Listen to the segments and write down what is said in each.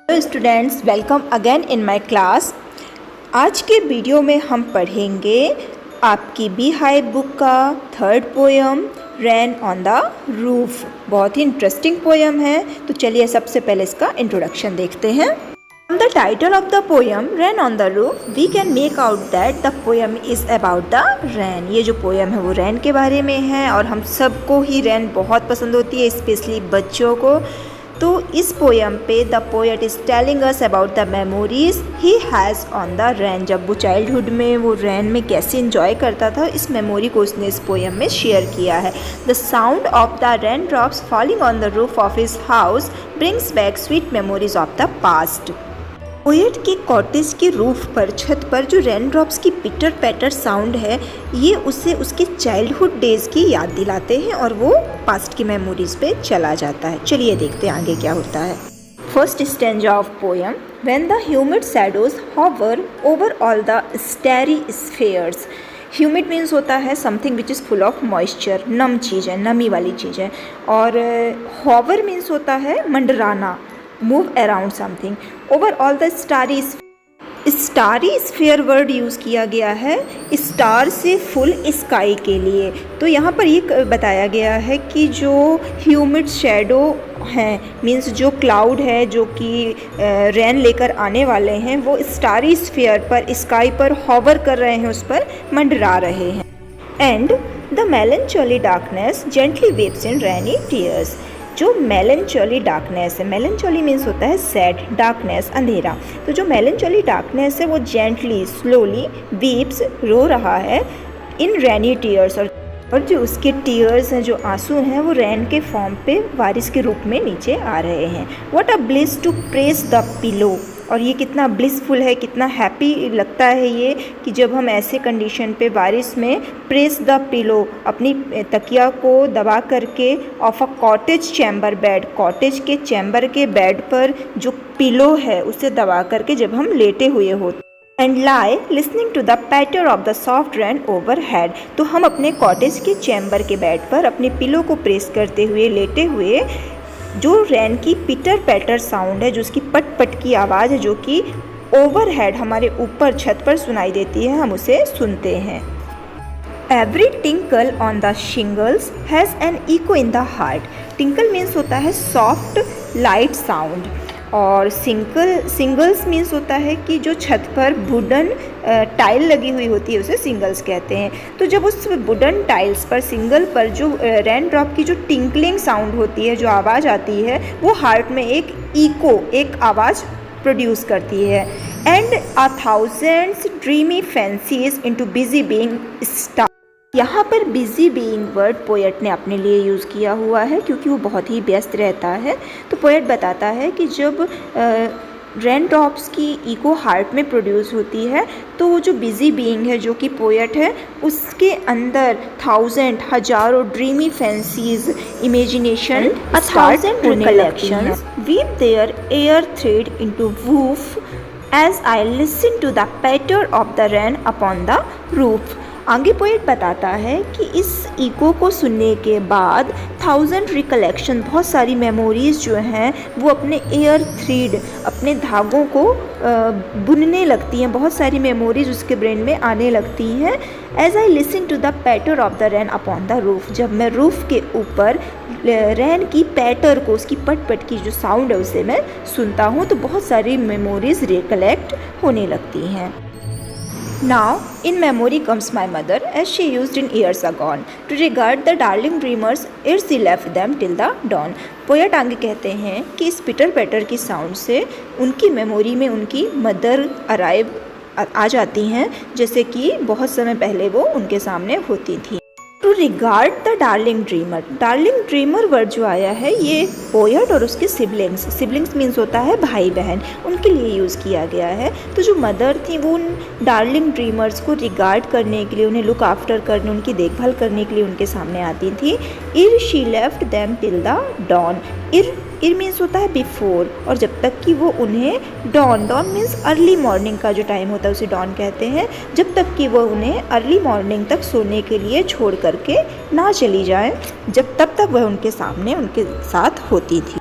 Hello students, welcome again in my class. आज के video में हम पढ़ेंगे आपकी बी हाइव बुक का third poem rain on the roof. बहुत ही इंटरेस्टिंग पोयम है, तो चलिए सबसे पहले इसका इंट्रोडक्शन देखते हैं। From the title of the poem Rain on the Roof, we can make out that the poem is about the rain। ये जो पोयम है वो रैन के बारे में है और हम सबको ही रैन बहुत पसंद होती है, स्पेशली बच्चों को। तो इस पोयम पे the poet is telling us about the memories he has on the rain. जब वो चाइल्डहुड में वो रैन में कैसे इंजॉय करता था, इस मेमोरी को उसने इस पोयम में शेयर किया है। The sound of the rain drops falling on the roof of his house brings back sweet memories of the past. Poet के कॉटेज के रूफ पर, छत पर जो रेन ड्रॉप्स की पिटर पैटर साउंड है, ये उसे उसके चाइल्डहुड डेज़ की याद दिलाते हैं और वो पास्ट की मेमोरीज पे चला जाता है। चलिए देखते हैं आगे क्या होता है। First stanza of poem. When the humid shadows hover over all the starry spheres. Humid means होता है something which is full of moisture, नम चीज़ है, नमी वाली चीज़ है। और हॉवर मीन्स होता है मंडराना, move around something. Over all the starry sphere word use किया गया है स्टार से फुल स्काई के लिए। तो यहाँ पर ये बताया गया है कि जो ह्यूमिड शेडो हैं, मीन्स जो क्लाउड है जो कि रेन लेकर आने वाले हैं, वो स्टारी स्फीयर पर, स्काई पर हॉवर कर रहे हैं, उस पर मंडरा रहे हैं। And the melancholy darkness gently weeps in rainy tears. जो मेलनचोली डार्कनेस है, मेलनचोली मीन्स होता है सैड, डार्कनेस अंधेरा। तो जो मेलनचोली डार्कनेस है वो जेंटली स्लोली वीप्स रो रहा है इन रेनी टीयर्स। और जो उसके टीयर्स हैं, जो आंसू हैं, वो रेन के फॉर्म पे बारिश के रूप में नीचे आ रहे हैं। What a bliss to press the pillow. और ये कितना ब्लिसफुल है, कितना हैप्पी लगता है ये कि जब हम ऐसे कंडीशन पे बारिश में प्रेस द पिलो, अपनी तकिया को दबा करके of a cottage chamber bed, cottage के चैम्बर के बेड पर जो पिलो है उसे दबा करके जब हम लेटे हुए होते and lie listening to the patter of the soft rain overhead. तो हम अपने कॉटेज के चैम्बर के बेड पर अपने पिलो को प्रेस करते हुए, लेटे हुए, जो रैन की पिटर पैटर साउंड है, जो उसकी पट पट की आवाज़ है, जो कि ओवरहेड हमारे ऊपर छत पर सुनाई देती है, हम उसे सुनते हैं। Every tinkle on the shingles has an echo in the heart. Tinkle means होता है सॉफ्ट लाइट साउंड, और सिंगल्स मीन्स होता है कि जो छत पर वुडन टाइल लगी हुई होती है उसे सिंगल्स कहते हैं। तो जब उस वुडन टाइल्स पर, सिंगल पर जो रेन ड्रॉप की जो टिंकलिंग साउंड होती है, जो आवाज़ आती है, वो हार्ट में एक इको, एक आवाज़ प्रोड्यूस करती है। And a thousands dreamy fancies into busy being star. यहाँ पर बिजी बीइंग वर्ड पोएट ने अपने लिए यूज़ किया हुआ है क्योंकि वो बहुत ही व्यस्त रहता है। तो पोएट बताता है कि जब रेन ड्रॉप्स की इको हार्ट में प्रोड्यूस होती है, तो वो जो बिजी बीइंग है, जो कि पोएट है, उसके अंदर थाउजेंड, हजारों dreamy fancies, imagination, a thousand recollections weave their air thread into woof as I listen to the patter of the rain upon the roof. आगे पोएट बताता है कि इस इको को सुनने के बाद थाउजेंड रिकलेक्शन, बहुत सारी मेमोरीज़ जो हैं वो अपने एयर थ्रेड, अपने धागों को बुनने लगती हैं। बहुत सारी मेमोरीज उसके ब्रेन में आने लगती हैं। As I listen to the patter of the rain upon the roof. जब मैं रूफ के ऊपर रेन की पैटर को, उसकी पट पट की जो साउंड है उसे मैं सुनता हूँ, तो बहुत सारी मेमोरीज रिकलेक्ट होने लगती हैं। Now, in memory comes my mother, as she used in years agone, to regard the darling dreamers ere she left them till the dawn। Poet आगे कहते हैं कि इस पिटर पैटर की साउंड से उनकी मेमोरी में उनकी मदर अराइव आ जाती हैं, जैसे कि बहुत समय पहले वो उनके सामने होती थी। To regard the darling dreamer word जो आया है, ये पोएट और उसके सिबलिंग्स मीन्स होता है भाई बहन, उनके लिए यूज़ किया गया है। तो जो मदर थी वो उन डार्लिंग ड्रीमर्स को रिगार्ड करने के लिए, उन्हें लुक आफ्टर करने, उनकी देखभाल करने के लिए उनके सामने आती थी। Ere she left them till the dawn. Ere means होता है बिफोर, और जब तक कि वो उन्हें डॉन मीन्स अर्ली मॉर्निंग का जो टाइम होता है उसे डॉन कहते हैं, जब तक कि वो उन्हें अर्ली मॉर्निंग तक सोने के लिए छोड़ करके ना चली जाए, जब तक वह उनके सामने उनके साथ होती थी।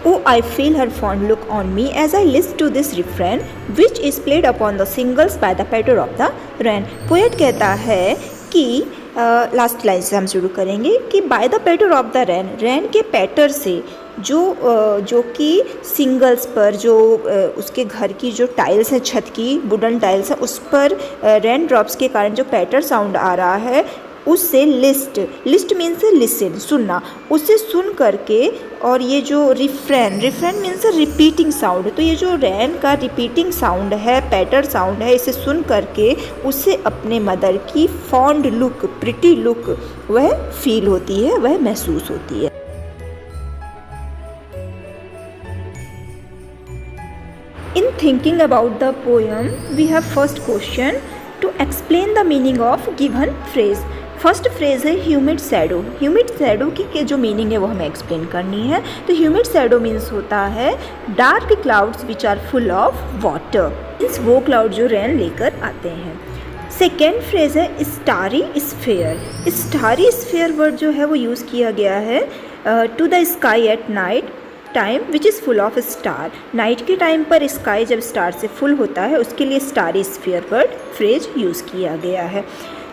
ओ I feel her fond look on me as I listen to this refrain which is played upon the shingles by the patter of the rain. Poet कहता है कि लास्ट लाइन से हम शुरू करेंगे कि by the patter of the रैन के पैटर से जो कि सिंगल्स पर जो उसके घर की जो टाइल्स हैं, छत की वुडन टाइल्स हैं, उस पर रेन ड्रॉप्स के कारण जो पैटर साउंड आ रहा है उससे लिस्ट मीन्स लिसन, सुनना, उससे सुन करके और ये जो रिफ्रेन मीन्स रिपीटिंग साउंड, तो ये जो रैन का रिपीटिंग साउंड है, पैटर साउंड है, इसे सुन करके उससे अपने मदर की फॉन्ड लुक, प्रिटी लुक वह फील होती है, वह महसूस होती है। In thinking about the poem, we have first question to explain the meaning of given phrase. First phrase है ह्यूमिड शैडो। ह्यूमिड शैडो की जो मीनिंग है वो हमें एक्सप्लेन करनी है। तो ह्यूमिड शैडो मीन्स होता है dark clouds which are full of water, means वो क्लाउड जो रेन लेकर आते हैं। सेकेंड फ्रेज है starry sphere. Starry sphere word जो है वो यूज़ किया गया है to the sky at night time which is full of star. Night के टाइम पर स्काई जब स्टार से फुल होता है उसके लिए starry sphere word phrase use किया गया है।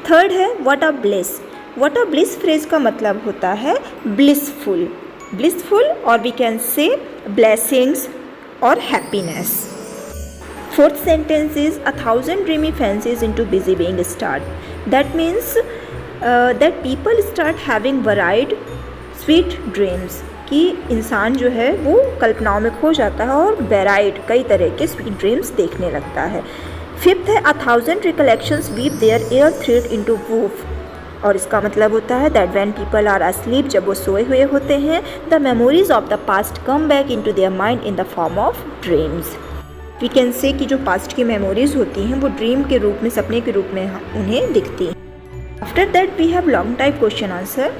थर्ड है what a bliss. What a bliss phrase का मतलब होता है ब्लिसफुल और वी कैन से ब्लेसिंग्स और happiness. Fourth sentence is 1000 dreamy fancies into busy being start. That means that people start having varied sweet dreams, कि इंसान जो है वो कल्पनाओं में खो जाता है और वेराइड कई तरह के स्वीट ड्रीम्स देखने लगता है। फिफ्थ है 1000 recollections weave their air thread into woof, और इसका मतलब होता है that when people are asleep, जब वो सोए हुए होते हैं, the memories of the past come back into their mind in the form of dreams. We can say कि जो पास्ट की मेमोरीज होती हैं वो ड्रीम के रूप में, सपने के रूप में उन्हें दिखती हैं। After that we have long type question answer.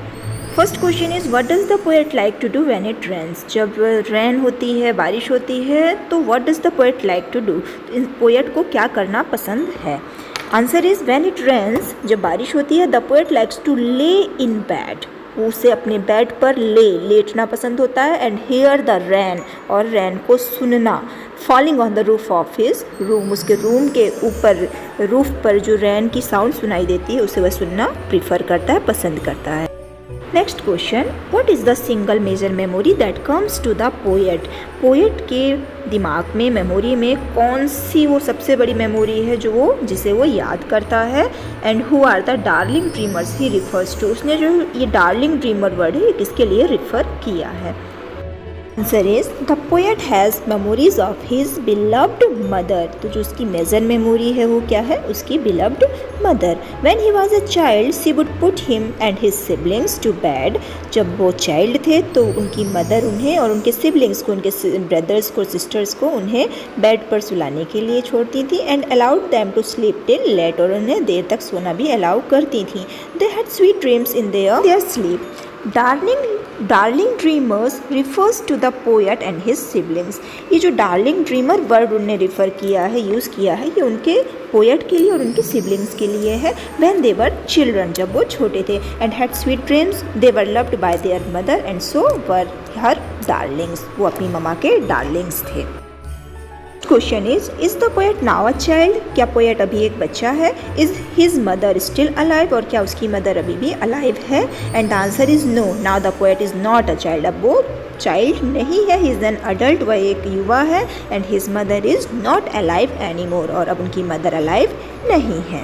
First question is what does the poet like to do when it rains. जब रेन होती है, बारिश होती है, तो what does the poet like to do, poet को क्या करना पसंद है। Answer is when it rains, जब बारिश होती है, द पोएट लाइक्स टू ले इन बेड, उसे अपने बेड पर लेटना पसंद होता है, एंड हियर द रैन, और रैन को सुनना, falling on the roof of his room, उसके रूम के ऊपर रूफ पर जो रैन की साउंड सुनाई देती है उसे वह सुनना प्रीफर करता है, पसंद करता है। Next question, what is the single major memory that comes to the poet. Poet के दिमाग में, मेमोरी में कौन सी वो सबसे बड़ी मेमोरी है जिसे वो याद करता है, and who are the darling dreamers he refers to. उसने जो ये डार्लिंग ड्रीमर वर्ड है किसके लिए रिफ़र किया है। Answer is the poet has memories of his beloved mother. तो जो उसकी मेजर मेमोरी है वो क्या है, उसकी beloved mother. When he was a child she would put him and his siblings to bed. जब वो चाइल्ड थे तो उनकी मदर उन्हें और उनके सिबलिंग्स को, उनके ब्रदर्स को, सिस्टर्स को उन्हें बेड पर सुलाने के लिए छोड़ती थी, and allowed them to sleep till late, और उन्हें देर तक सोना भी अलाउ करती थी। They had sweet dreams in their sleep. Darling dreamers refers to the poet and his siblings. ये जो डार्लिंग ड्रीमर वर्ड उन्होंने रिफ़र किया है, यूज़ किया है, ये उनके पोएट के लिए और उनके सिबलिंग्स के लिए है। व्हेन दे वर चिल्ड्रन, जब वो छोटे थे, and had sweet dreams, they were loved by their mother and so were her darlings, वो अपनी ममा के डार्लिंग्स थे। Question is the poet now a child. क्या पोएट अभी एक बच्चा है। Is his mother still alive, और क्या उसकी मदर अभी भी अलाइव है। And answer is no, now the poet is not a child. अब वो चाइल्ड नहीं है, ही इज़ एन अडल्ट, वह एक युवा है, and his mother is not alive any more, और अब उनकी मदर अलाइव नहीं है।